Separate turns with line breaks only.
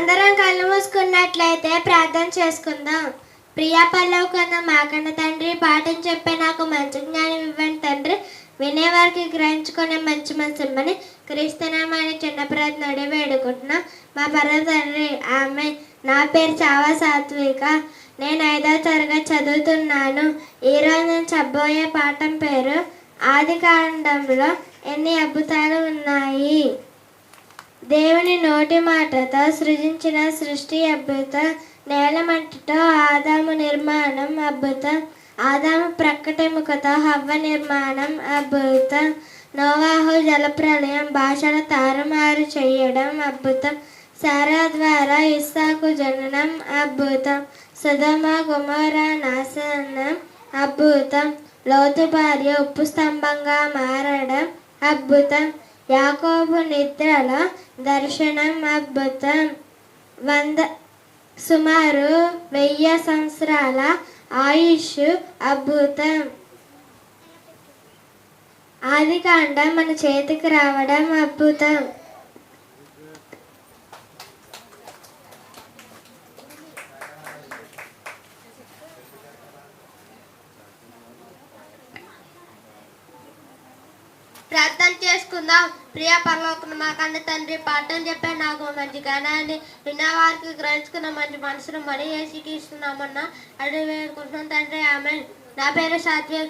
అందరం కళ్ళు మూసుకున్నట్లయితే ప్రార్థన చేసుకుందాం. ప్రియా పల్లవుకున్న మాకన్న తండ్రి, పాఠం చెప్పే నాకు మంచి జ్ఞానం ఇవ్వండి తండ్రి. వినేవారికి గ్రహించుకునే మంచి మనసు ఇమ్మని క్రీస్తునామని చిన్న ప్రార్థన వేడుకుంటున్నా మా పరమ తండ్రి. ఆమె. నా పేరు చావా సాత్విక. నేను 5వ తరగతి చదువుతున్నాను. ఈరోజు నేను చెప్పబోయే పాఠం పేరు ఆది కాండంలో ఎన్ని అద్భుతాలు ఉన్నాయి. దేవుని నోటి మాటతో సృజించిన సృష్టి అద్భుతం. నేల మట్టితో ఆదాము నిర్మాణం అద్భుతం. ఆదాము ప్రక్కటెముకతో హవ్వ నిర్మాణం అద్భుతం. నోవాహు జలప్రలయం, భాషల తారుమారు చేయడం అద్భుతం. సారా ద్వారా ఇస్సాకు జననం అద్భుతం. సొదొమ గొమొర్రా నాశనం అద్భుతం. లోతు భార్య ఉప్పు స్తంభంగా మారడం అద్భుతం. యాకోబు నిద్రలో దర్శనం అద్భుతం. సుమారు 1000 సంవత్సరాల ఆయుష్ అద్భుతం. ఆదికాండం మన చేతికి రావడం అద్భుతం. ప్రార్థన చేసుకుందాం. ప్రియ పరలోకమున్న మా కన్న తండ్రి, పాఠం చెప్పే నాకు మంచి జ్ఞానాన్ని, విన్నవారికి గ్రహించుకున్న మంచి మనసును మరీ ఏసుకి ఇస్తున్నామన్నా అడిగి వేడుకుంటున్నాం తండ్రి. ఆమె. నా పేరు సాత్విక.